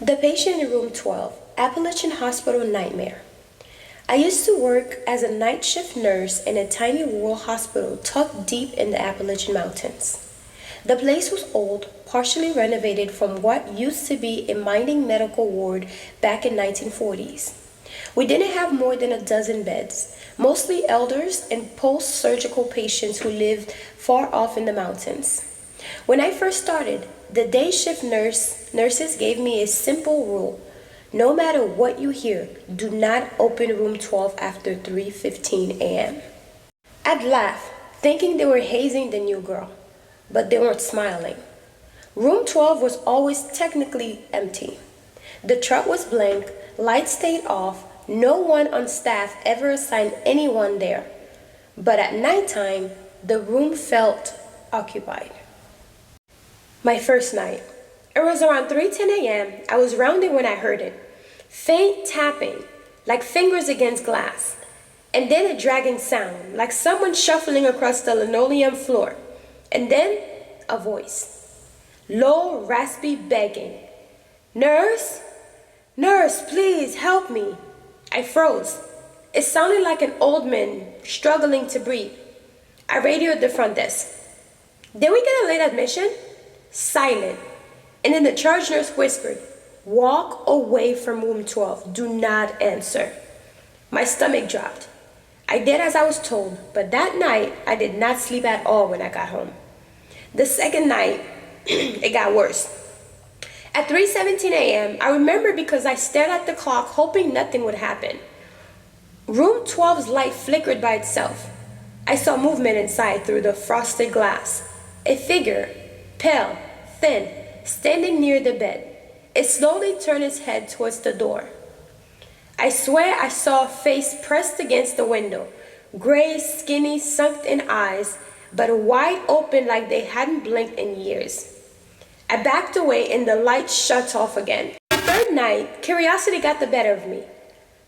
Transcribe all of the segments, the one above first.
The patient in room 12, Appalachian Hospital nightmare. I used to work as a night shift nurse in a tiny rural hospital tucked deep in the Appalachian Mountains. The place was old, partially renovated from what used to be a mining medical ward back in 1940s. We didn't have more than a dozen beds, mostly elders and post-surgical patients who lived far off in the mountains. When I first started, the day shift nurses gave me a simple rule. No matter what you hear, do not open room 12 after 3:15 a.m. I'd laugh, thinking they were hazing the new girl, but they weren't smiling. Room 12 was always technically empty. The truck was blank, lights stayed off, no one on staff ever assigned anyone there. But at nighttime, the room felt occupied. My first night. It was around 3:10 a.m. I was rounding when I heard it. Faint tapping, like fingers against glass. And then a dragging sound, like someone shuffling across the linoleum floor. And then a voice. Low, raspy begging. Nurse? Nurse, please help me. I froze. It sounded like an old man struggling to breathe. I radioed the front desk. Did we get a late admission? Silent. And then the charge nurse whispered, walk away from room 12. Do not answer. My stomach dropped. I did as I was told, but that night I did not sleep at all when I got home. The second night, it got worse. At 3:17 a.m., I remember because I stared at the clock hoping nothing would happen. Room 12's light flickered by itself. I saw movement inside through the frosted glass. A figure, pale, thin, standing near the bed. It slowly turned its head towards the door. I swear I saw a face pressed against the window, gray, skinny, sunk-in eyes, but wide open like they hadn't blinked in years. I backed away and the light shut off again. The third night, curiosity got the better of me.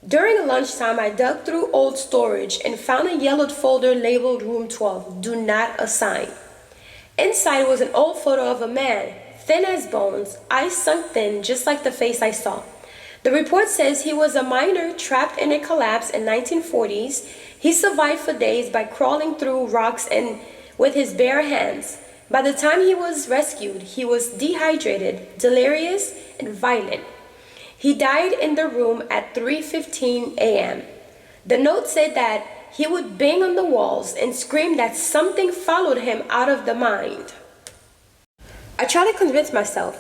During lunchtime, I dug through old storage and found a yellowed folder labeled Room 12, Do Not Assign. Inside was an old photo of a man, thin as bones, eyes sunk thin, just like the face I saw. The report says he was a miner trapped in a collapse in 1940s. He survived for days by crawling through rocks and with his bare hands. By the time he was rescued, he was dehydrated, delirious, and violent. He died in the room at 3:15 a.m. The note said that he would bang on the walls and scream that something followed him out of the mind. I tried to convince myself.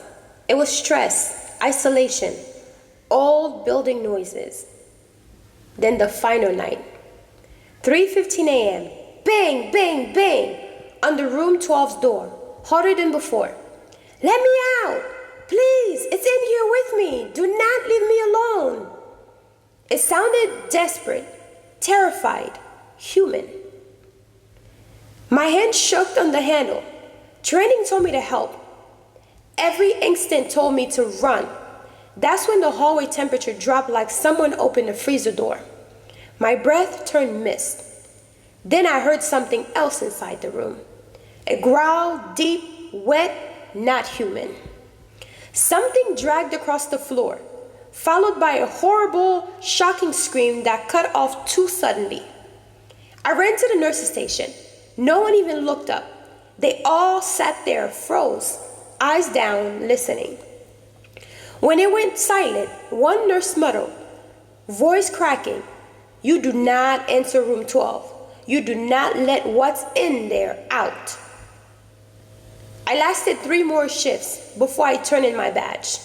It was stress, isolation, old building noises. Then the final night. 3:15 a.m. Bang, bang, bang on the room 12's door, harder than before. Let me out! Please, it's in here with me. Do not leave me alone. It sounded desperate, terrified, human. My hand shook on the handle. Training told me to help. Every instinct told me to run. That's when the hallway temperature dropped like someone opened a freezer door. My breath turned mist. Then I heard something else inside the room. A growl, deep, wet, not human. Something dragged across the floor, followed by a horrible, shocking scream that cut off too suddenly. I ran to the nurse's station. No one even looked up. They all sat there, froze, eyes down, listening. When it went silent, one nurse muttered, voice cracking, you do not enter room 12. You do not let what's in there out. I lasted 3 more shifts before I turned in my badge.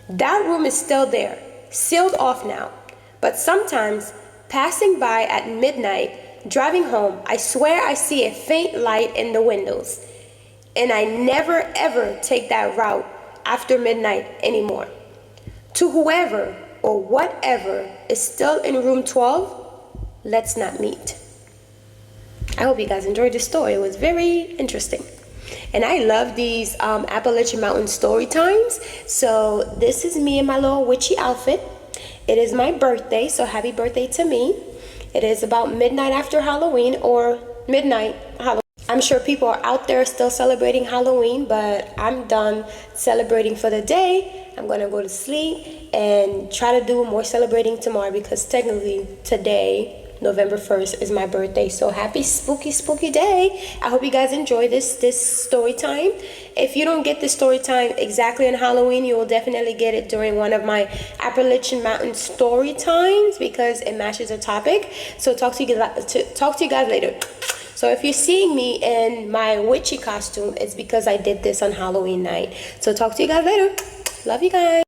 That room is still there, sealed off now, but sometimes passing by at midnight, driving home, I swear I see a faint light in the windows, and I never ever take that route after midnight anymore. To whoever or whatever is still in room 12, let's not meet. I hope you guys enjoyed this story. It was very interesting. And I love these Appalachian Mountain story times. So this is me in my little witchy outfit. It is my birthday, so happy birthday to me. It is about midnight after Halloween, or midnight Halloween. I'm sure people are out there still celebrating Halloween, but I'm done celebrating for the day. I'm gonna go to sleep and try to do more celebrating tomorrow, because technically today, November 1st, is my birthday. So happy spooky day. I hope you guys enjoy this story time. If you don't get the story time exactly on Halloween, you will definitely get it during one of my Appalachian Mountain story times, because it matches the topic. So talk to you guys later. So if you're seeing me in my witchy costume, it's because I did this on Halloween night. So talk to you guys later. Love you guys.